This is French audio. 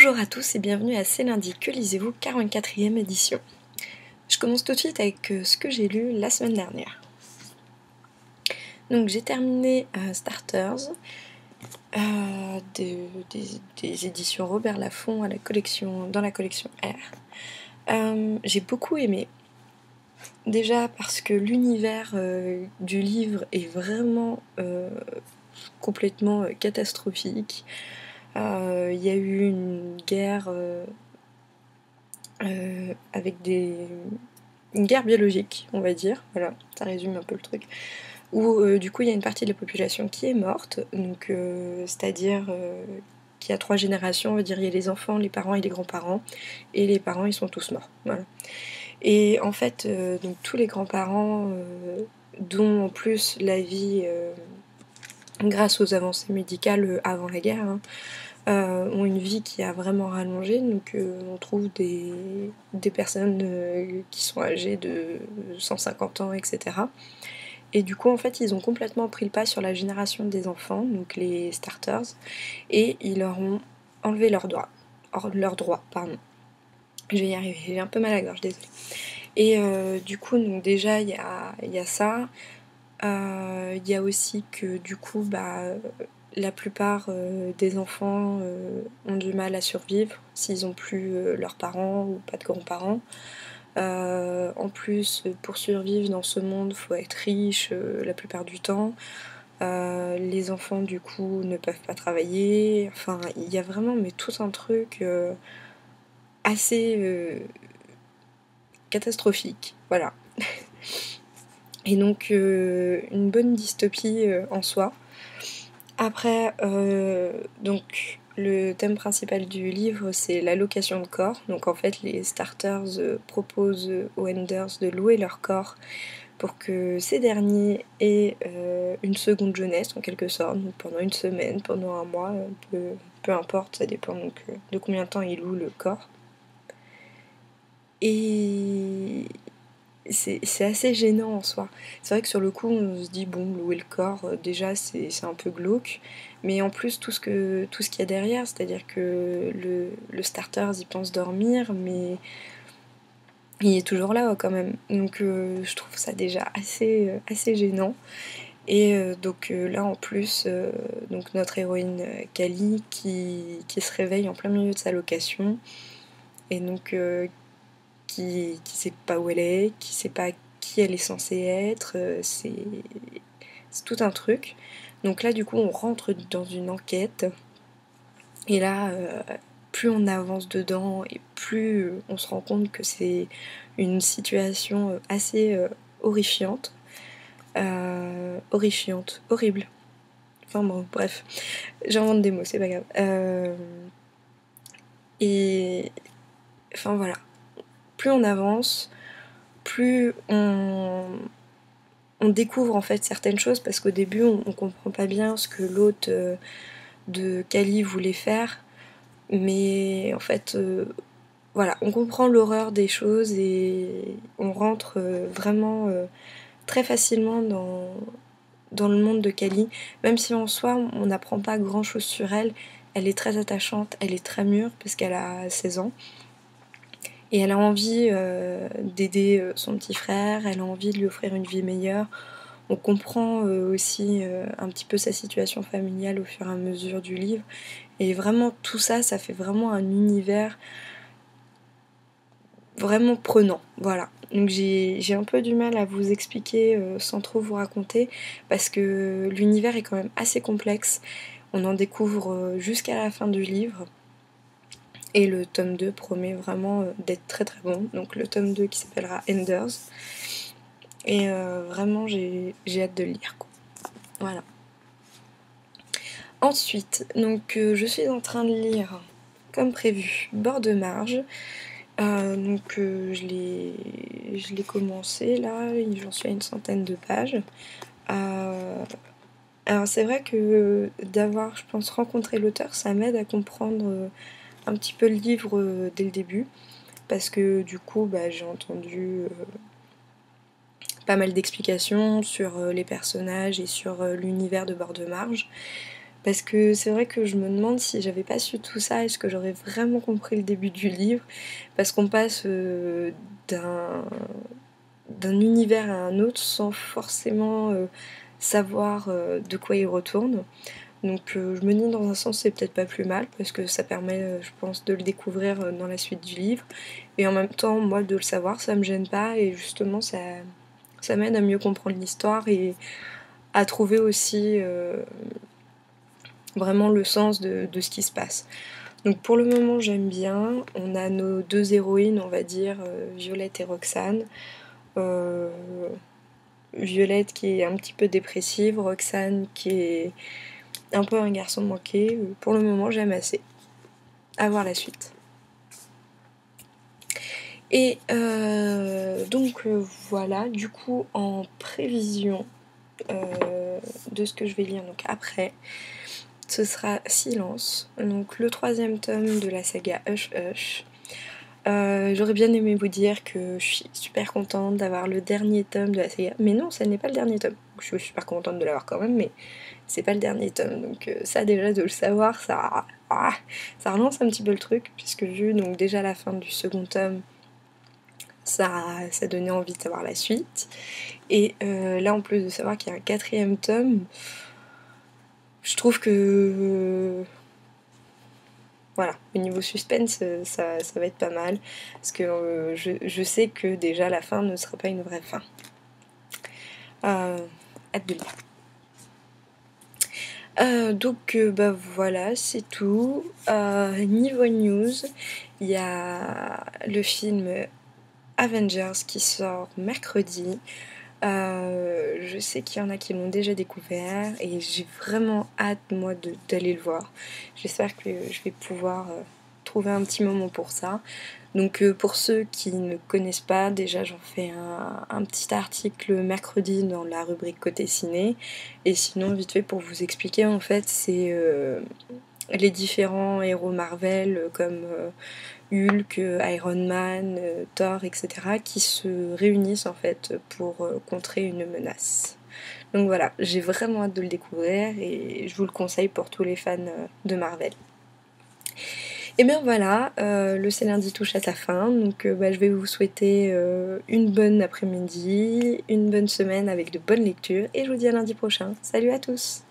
Bonjour à tous et bienvenue à C'est lundi, que lisez-vous, 44e édition. Je commence tout de suite avec ce que j'ai lu la semaine dernière. Donc j'ai terminé Starters, des éditions Robert Laffont dans la collection R. J'ai beaucoup aimé, déjà parce que l'univers du livre est vraiment complètement catastrophique. Il y a eu une guerre avec une guerre biologique, on va dire, voilà, ça résume un peu le truc, où du coup il y a une partie de la population qui est morte, donc c'est-à-dire qu'il y a 3 générations, on va dire il y a les enfants, les parents et les grands-parents, et les parents ils sont tous morts, voilà. Et en fait, donc tous les grands-parents, dont en plus la vie, grâce aux avancées médicales avant la guerre, hein, ont une vie qui a vraiment rallongé, donc on trouve des personnes qui sont âgées de 150 ans, etc. Et du coup, en fait, ils ont complètement pris le pas sur la génération des enfants, donc les starters, et ils leur ont enlevé leurs droits. Pardon. Je vais y arriver, j'ai un peu mal à la gorge, désolée. Et du coup, donc déjà, il y a ça. Il y a aussi que du coup, la plupart des enfants ont du mal à survivre s'ils n'ont plus leurs parents ou pas de grands-parents. En plus, pour survivre dans ce monde, il faut être riche la plupart du temps. Les enfants, du coup, ne peuvent pas travailler. Enfin, il y a vraiment tout un truc assez catastrophique. Voilà. Et donc, une bonne dystopie en soi. Après, donc, le thème principal du livre, c'est la location de corps. Donc en fait, les starters proposent aux enders de louer leur corps pour que ces derniers aient une seconde jeunesse, en quelque sorte, donc pendant une semaine, pendant un mois, peu importe, ça dépend donc de combien de temps ils louent le corps. Et c'est assez gênant en soi. C'est vrai que sur le coup, on se dit, bon, louer le corps, déjà, c'est un peu glauque. Mais en plus, tout ce qu'il y a derrière, c'est-à-dire que le starter, il pense dormir, mais il est toujours là quand même. Donc je trouve ça déjà assez gênant. Et donc là, en plus, donc notre héroïne Kali qui se réveille en plein milieu de sa location. Et donc qui sait pas où elle est, qui sait pas qui elle est censée être, c'est tout un truc. Donc là du coup on rentre dans une enquête et là plus on avance dedans et plus on se rend compte que c'est une situation assez horrifiante, horrible. Enfin bon, bref, j'invente des mots, c'est pas grave. Et enfin voilà, plus on avance, plus on découvre en fait certaines choses, parce qu'au début on comprend pas bien ce que l'hôte de Kali voulait faire, mais en fait voilà, on comprend l'horreur des choses et on rentre vraiment très facilement dans le monde de Kali, même si en soi on n'apprend pas grand chose sur elle. Elle est très attachante, elle est très mûre parce qu'elle a 16 ans. Et elle a envie d'aider son petit frère, elle a envie de lui offrir une vie meilleure. On comprend aussi un petit peu sa situation familiale au fur et à mesure du livre. Et vraiment tout ça, ça fait vraiment un univers vraiment prenant. Voilà. Donc j'ai un peu du mal à vous expliquer sans trop vous raconter, parce que l'univers est quand même assez complexe. On en découvre jusqu'à la fin du livre. Et le tome 2 promet vraiment d'être très très bon. Donc le tome 2 qui s'appellera Enders. Et vraiment j'ai hâte de le lire, quoi. Voilà. Ensuite, donc je suis en train de lire, comme prévu, Bord de marge. Donc je l'ai commencé là, j'en suis à une centaine de pages. Alors c'est vrai que d'avoir, je pense, rencontré l'auteur, ça m'aide à comprendre un petit peu le livre dès le début, parce que du coup j'ai entendu pas mal d'explications sur les personnages et sur l'univers de Bord de marge. Parce que c'est vrai que je me demande si j'avais pas su tout ça, est-ce que j'aurais vraiment compris le début du livre? Parce qu'on passe d'un univers à un autre sans forcément savoir de quoi il retourne. Donc je me dis dans un sens c'est peut-être pas plus mal parce que ça permet je pense de le découvrir dans la suite du livre. Et en même temps moi de le savoir ça me gêne pas et justement ça m'aide à mieux comprendre l'histoire et à trouver aussi vraiment le sens de ce qui se passe. Donc pour le moment j'aime bien, on a nos deux héroïnes on va dire, Violette et Roxane. Euh, Violette qui est un petit peu dépressive, Roxane qui est un peu un garçon manqué. Pour le moment j'aime assez. À voir la suite. Et donc voilà, du coup en prévision de ce que je vais lire donc après, ce sera Silence, donc le troisième tome de la saga Hush Hush. J'aurais bien aimé vous dire que je suis super contente d'avoir le dernier tome de la saga, mais non, ça n'est pas le dernier tome. Je suis super contente de l'avoir quand même, mais c'est pas le dernier tome. Donc ça déjà de le savoir, ça relance un petit peu le truc, puisque vu donc déjà la fin du second tome, ça donnait envie de savoir la suite. Et là en plus de savoir qu'il y a un quatrième tome, je trouve que voilà, au niveau suspense, ça va être pas mal. Parce que je sais que déjà la fin ne sera pas une vraie fin. Hâte de lire. Donc bah voilà, c'est tout. Niveau news, il y a le film Avengers qui sort mercredi. Je sais qu'il y en a qui l'ont déjà découvert et j'ai vraiment hâte moi d'aller le voir. J'espère que je vais pouvoir trouver un petit moment pour ça. Donc pour ceux qui ne connaissent pas, déjà j'en fais un petit article mercredi dans la rubrique côté ciné. Et sinon vite fait pour vous expliquer en fait c'est les différents héros Marvel comme Hulk, Iron Man, Thor, etc. qui se réunissent en fait pour contrer une menace. Donc voilà, j'ai vraiment hâte de le découvrir et je vous le conseille pour tous les fans de Marvel. Et bien voilà, le C'est lundi touche à sa fin, donc bah, je vais vous souhaiter une bonne après-midi, une bonne semaine avec de bonnes lectures et je vous dis à lundi prochain. Salut à tous!